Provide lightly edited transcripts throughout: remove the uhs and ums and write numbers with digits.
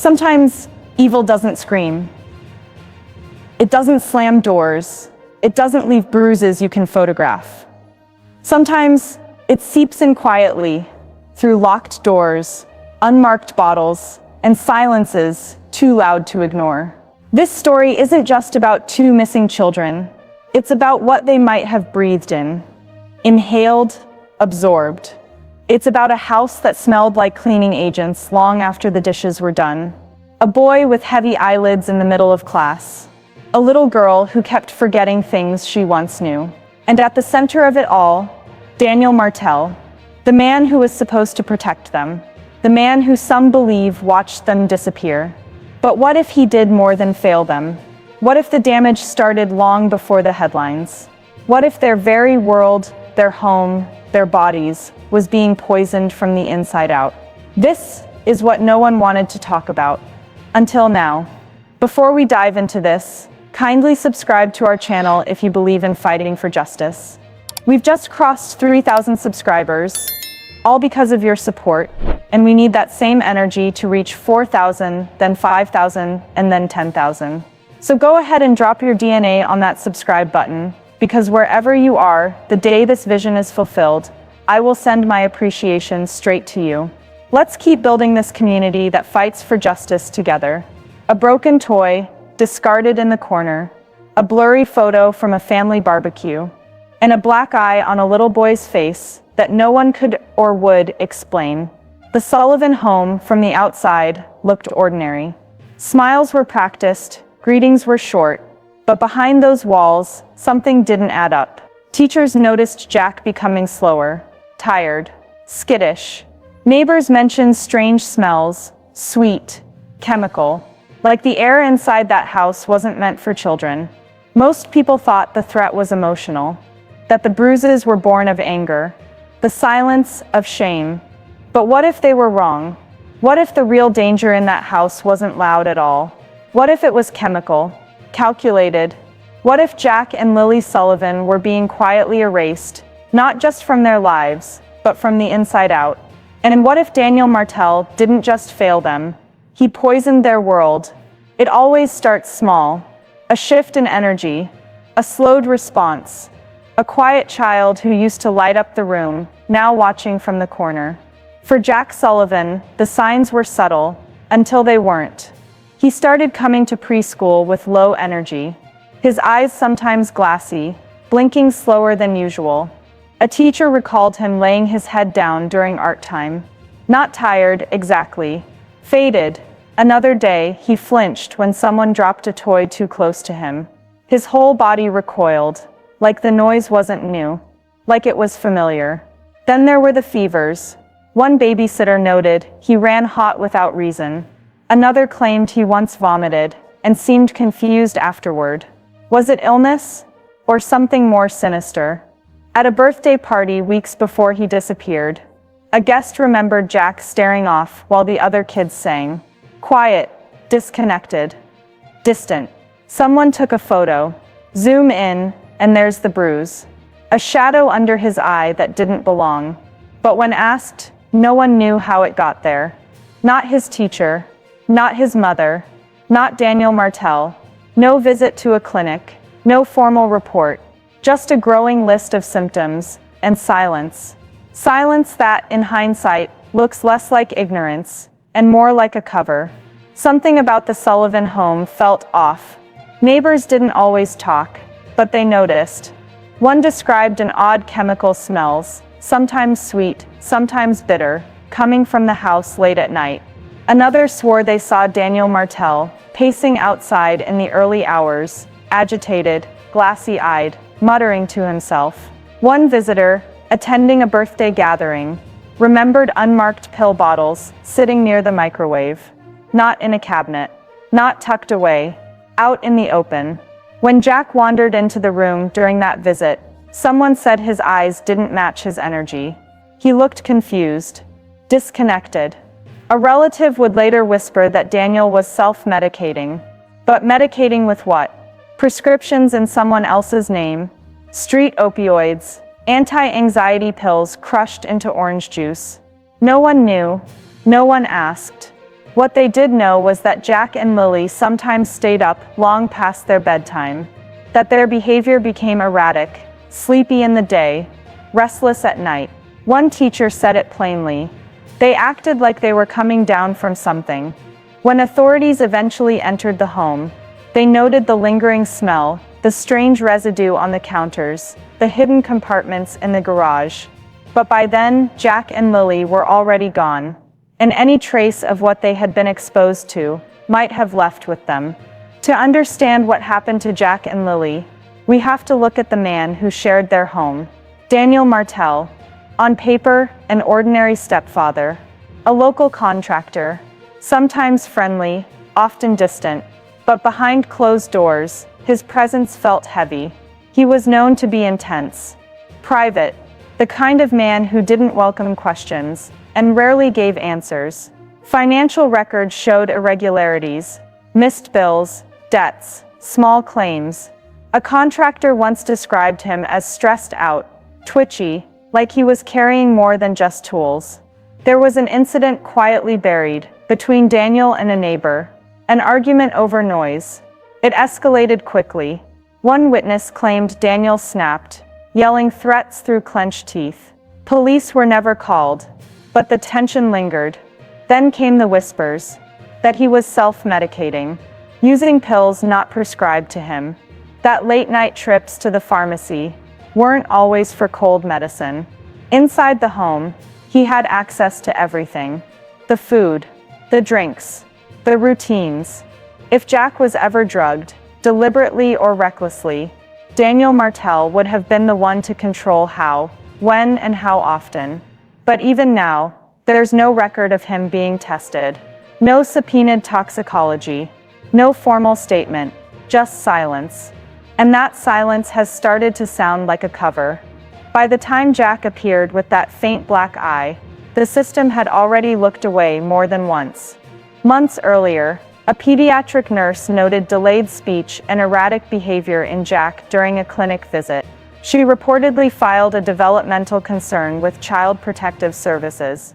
Sometimes evil doesn't scream. It doesn't slam doors. It doesn't leave bruises you can photograph. Sometimes it seeps in quietly through locked doors, unmarked bottles, and silences too loud to ignore. This story isn't just about two missing children. It's about what they might have breathed in, inhaled, absorbed. It's about a house that smelled like cleaning agents long after the dishes were done. A boy with heavy eyelids in the middle of class. A little girl who kept forgetting things she once knew. And at the center of it all, Daniel Martel, the man who was supposed to protect them. The man who some believe watched them disappear. But what if he did more than fail them? What if the damage started long before the headlines? What if their very world, their home, their bodies, was being poisoned from the inside out? This is what no one wanted to talk about. Until now. Before we dive into this, kindly subscribe to our channel if you believe in fighting for justice. We've just crossed 3,000 subscribers, all because of your support, and we need that same energy to reach 4,000, then 5,000, and then 10,000. So go ahead and drop your DNA on that subscribe button, because wherever you are, the day this vision is fulfilled, I will send my appreciation straight to you. Let's keep building this community that fights for justice together. A broken toy, discarded in the corner, a blurry photo from a family barbecue, and a black eye on a little boy's face that no one could or would explain. The Sullivan home from the outside looked ordinary. Smiles were practiced, greetings were short, but behind those walls, something didn't add up. Teachers noticed Jack becoming slower, tired, skittish. Neighbors mentioned strange smells, sweet, chemical, like the air inside that house wasn't meant for children. Most people thought the threat was emotional, that the bruises were born of anger, the silence of shame. But what if they were wrong? What if the real danger in that house wasn't loud at all? What if it was chemical, calculated? What if Jack and Lily Sullivan were being quietly erased, not just from their lives, but from the inside out? And what if Daniel Martel didn't just fail them? He poisoned their world. It always starts small. A shift in energy, a slowed response, a quiet child who used to light up the room, now watching from the corner. For Jack Sullivan, the signs were subtle, until they weren't. He started coming to preschool with low energy, his eyes sometimes glassy, blinking slower than usual. A teacher recalled him laying his head down during art time. Not tired, exactly. Faded. Another day, he flinched when someone dropped a toy too close to him. His whole body recoiled, like the noise wasn't new, like it was familiar. Then there were the fevers. One babysitter noted he ran hot without reason. Another claimed he once vomited and seemed confused afterward. Was it illness or something more sinister? At a birthday party weeks before he disappeared, a guest remembered Jack staring off while the other kids sang. Quiet, disconnected, distant. Someone took a photo. Zoom in, and there's the bruise. A shadow under his eye that didn't belong. But when asked, no one knew how it got there. Not his teacher, not his mother, not Daniel Martel. No visit to a clinic, no formal report. Just a growing list of symptoms, and silence. Silence that, in hindsight, looks less like ignorance, and more like a cover. Something about the Sullivan home felt off. Neighbors didn't always talk, but they noticed. One described an odd chemical smells, sometimes sweet, sometimes bitter, coming from the house late at night. Another swore they saw Daniel Martel pacing outside in the early hours, agitated, glassy-eyed, muttering to himself. One visitor, attending a birthday gathering, remembered unmarked pill bottles sitting near the microwave. Not in a cabinet, not tucked away, out in the open. When Jack wandered into the room during that visit, someone said his eyes didn't match his energy. He looked confused, disconnected. A relative would later whisper that Daniel was self-medicating. But medicating with what? Prescriptions in someone else's name, street opioids, anti-anxiety pills crushed into orange juice. No one knew, no one asked. What they did know was that Jack and Lily sometimes stayed up long past their bedtime, that their behavior became erratic, sleepy in the day, restless at night. One teacher said it plainly. They acted like they were coming down from something. When authorities eventually entered the home, they noted the lingering smell, the strange residue on the counters, the hidden compartments in the garage. But by then, Jack and Lily were already gone, and any trace of what they had been exposed to might have left with them. To understand what happened to Jack and Lily, we have to look at the man who shared their home. Daniel Martel, on paper, an ordinary stepfather, a local contractor, sometimes friendly, often distant, but behind closed doors, his presence felt heavy. He was known to be intense, private, the kind of man who didn't welcome questions and rarely gave answers. Financial records showed irregularities, missed bills, debts, small claims. A contractor once described him as stressed out, twitchy, like he was carrying more than just tools. There was an incident quietly buried between Daniel and a neighbor, an argument over noise. It escalated quickly. One witness claimed Daniel snapped, yelling threats through clenched teeth. Police were never called, but the tension lingered. Then came the whispers that he was self-medicating, using pills not prescribed to him, that late-night trips to the pharmacy weren't always for cold medicine. Inside the home, he had access to everything: the food, the drinks, the routines. If Jack was ever drugged, deliberately or recklessly, Daniel Martel would have been the one to control how, when, and how often. But even now, there's no record of him being tested. No subpoenaed toxicology. No formal statement. Just silence. And that silence has started to sound like a cover. By the time Jack appeared with that faint black eye, the system had already looked away more than once. Months earlier, a pediatric nurse noted delayed speech and erratic behavior in Jack during a clinic visit. She reportedly filed a developmental concern with Child Protective Services.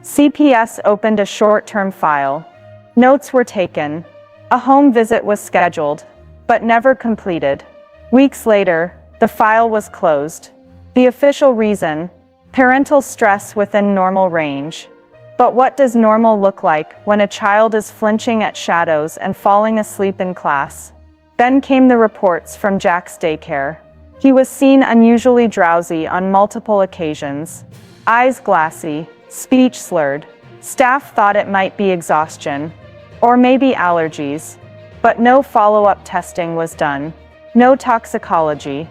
CPS opened a short-term file. Notes were taken. A home visit was scheduled, but never completed. Weeks later, the file was closed. The official reason: parental stress within normal range. But what does normal look like when a child is flinching at shadows and falling asleep in class? Then came the reports from Jack's daycare. He was seen unusually drowsy on multiple occasions. Eyes glassy, speech slurred. Staff thought it might be exhaustion, or maybe allergies. But no follow-up testing was done. No toxicology.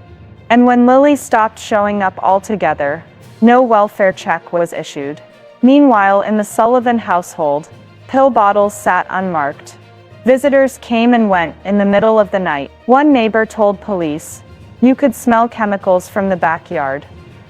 And when Lily stopped showing up altogether, no welfare check was issued. Meanwhile, in the Sullivan household, pill bottles sat unmarked. Visitors came and went in the middle of the night. One neighbor told police, "You could smell chemicals from the backyard."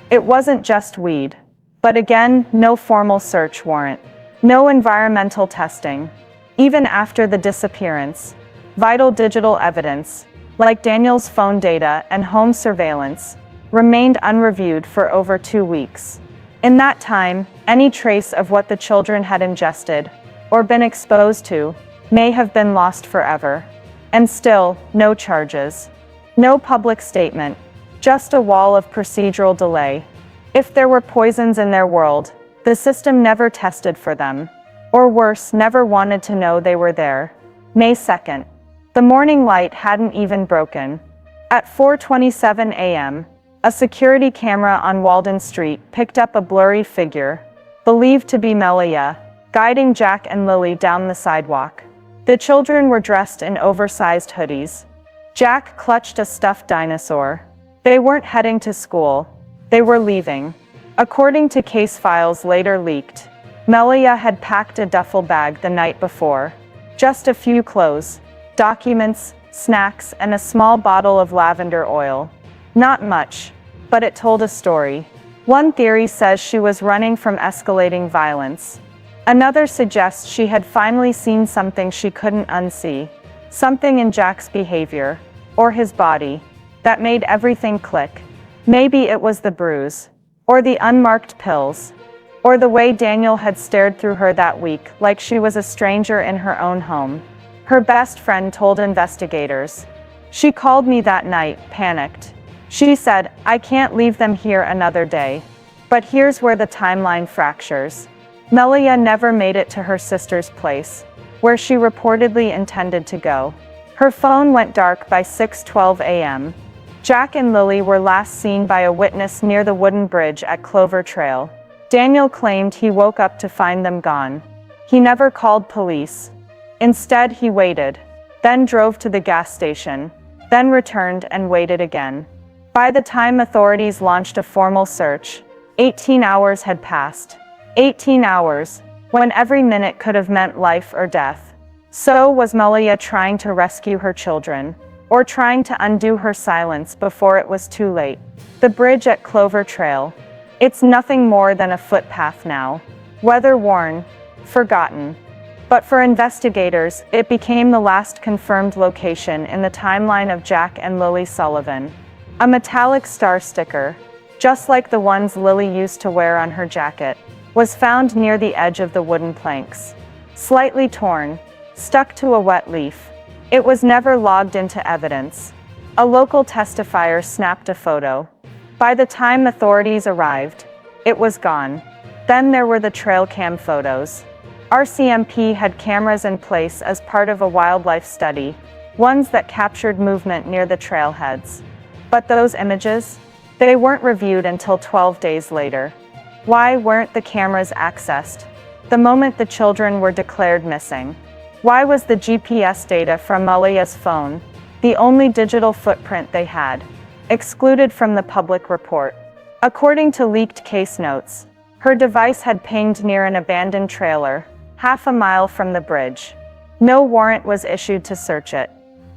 It wasn't just weed. But again, no formal search warrant. No environmental testing. Even after the disappearance, vital digital evidence, like Daniel's phone data and home surveillance, remained unreviewed for over 2 weeks. In that time, any trace of what the children had ingested or been exposed to may have been lost forever. And still, no charges. No public statement. Just a wall of procedural delay. If there were poisons in their world, the system never tested for them. Or worse, never wanted to know they were there. May 2nd. The morning light hadn't even broken. At 4:27 a.m., a security camera on Walden Street picked up a blurry figure, believed to be Malia, guiding Jack and Lily down the sidewalk. The children were dressed in oversized hoodies. Jack clutched a stuffed dinosaur. They weren't heading to school. They were leaving. According to case files later leaked, Malia had packed a duffel bag the night before. Just a few clothes, documents, snacks, and a small bottle of lavender oil. Not much, but it told a story. One theory says she was running from escalating violence. Another suggests she had finally seen something she couldn't unsee. Something in Jack's behavior, or his body, that made everything click. Maybe it was the bruise, or the unmarked pills, or the way Daniel had stared through her that week like she was a stranger in her own home. Her best friend told investigators. She called me that night, panicked. She said, "I can't leave them here another day." But here's where the timeline fractures. Malia never made it to her sister's place, where she reportedly intended to go. Her phone went dark by 6:12 a.m. Jack and Lily were last seen by a witness near the wooden bridge at Clover Trail. Daniel claimed he woke up to find them gone. He never called police. Instead, he waited, then drove to the gas station, then returned and waited again. By the time authorities launched a formal search, 18 hours had passed. 18 hours, when every minute could have meant life or death. So was Malia trying to rescue her children, or trying to undo her silence before it was too late? The bridge at Clover Trail. It's nothing more than a footpath now. Weather-worn, forgotten. But for investigators, it became the last confirmed location in the timeline of Jack and Lily Sullivan. A metallic star sticker, just like the ones Lily used to wear on her jacket, was found near the edge of the wooden planks. Slightly torn, stuck to a wet leaf. It was never logged into evidence. A local testifier snapped a photo. By the time authorities arrived, it was gone. Then there were the trail cam photos. RCMP had cameras in place as part of a wildlife study, ones that captured movement near the trailheads. But those images? They weren't reviewed until 12 days later. Why weren't the cameras accessed the moment the children were declared missing? Why was the GPS data from Malia's phone, the only digital footprint they had, excluded from the public report? According to leaked case notes, her device had pinged near an abandoned trailer, half a mile from the bridge. No warrant was issued to search it.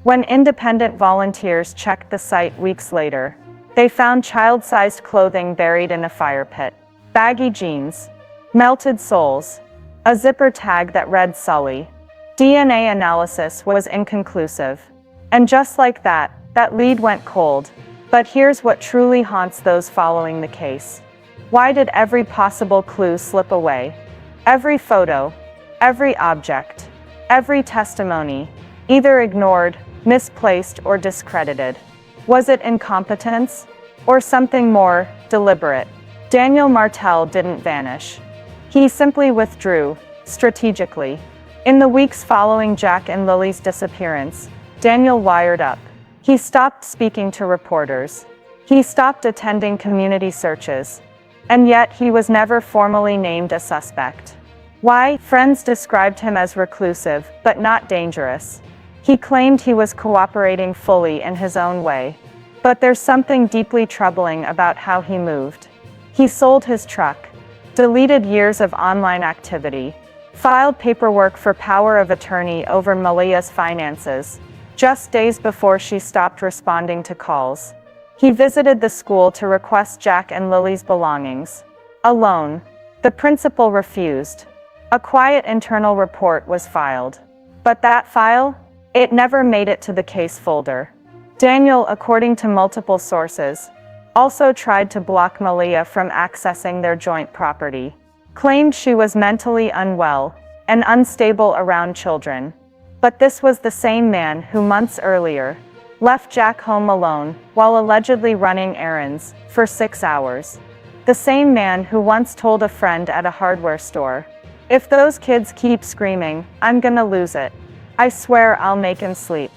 When independent volunteers checked the site weeks later, they found child-sized clothing buried in a fire pit. Baggy jeans, melted soles, a zipper tag that read Sully. DNA analysis was inconclusive. And just like that, that lead went cold. But here's what truly haunts those following the case. Why did every possible clue slip away? Every photo, every object, every testimony, either ignored, misplaced, or discredited. Was it incompetence? Or something more deliberate? Daniel Martel didn't vanish. He simply withdrew, strategically. In the weeks following Jack and Lily's disappearance, Daniel wired up. He stopped speaking to reporters. He stopped attending community searches. And yet he was never formally named a suspect. Why? Friends described him as reclusive, but not dangerous. He claimed he was cooperating fully in his own way. But there's something deeply troubling about how he moved. He sold his truck, deleted years of online activity, filed paperwork for power of attorney over Malia's finances, just days before she stopped responding to calls. He visited the school to request Jack and Lily's belongings. Alone. The principal refused. A quiet internal report was filed. But that file? It never made it to the case folder. Daniel, according to multiple sources, also tried to block Malia from accessing their joint property. Claimed she was mentally unwell and unstable around children. But this was the same man who months earlier left Jack home alone while allegedly running errands for 6 hours. The same man who once told a friend at a hardware store, "If those kids keep screaming, I'm gonna lose it. I swear I'll make him sleep."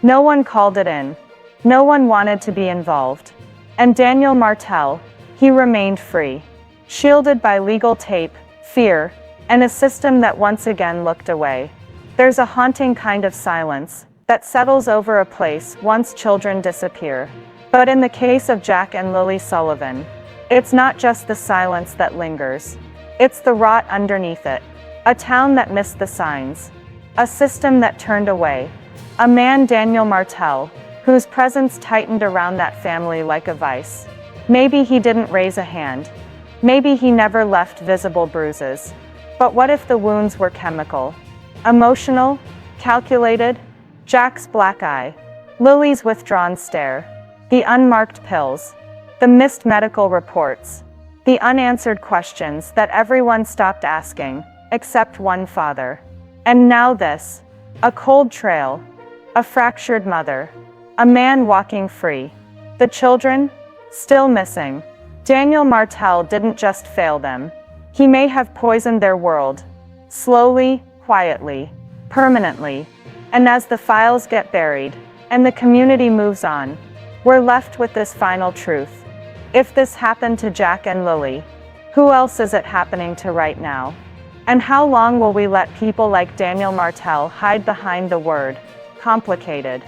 No one called it in. No one wanted to be involved. And Daniel Martel, he remained free, shielded by legal tape, fear, and a system that once again looked away. There's a haunting kind of silence that settles over a place once children disappear. But in the case of Jack and Lily Sullivan, it's not just the silence that lingers. It's the rot underneath it. A town that missed the signs. A system that turned away. A man, Daniel Martel, whose presence tightened around that family like a vice. Maybe he didn't raise a hand. Maybe he never left visible bruises. But what if the wounds were chemical? Emotional? Calculated? Jack's black eye. Lily's withdrawn stare. The unmarked pills. The missed medical reports. The unanswered questions that everyone stopped asking, except one father. And now this. A cold trail. A fractured mother. A man walking free. The children? Still missing. Daniel Martel didn't just fail them. He may have poisoned their world. Slowly, quietly, permanently. And as the files get buried, and the community moves on, we're left with this final truth. If this happened to Jack and Lily, who else is it happening to right now? And how long will we let people like Daniel Martel hide behind the word complicated?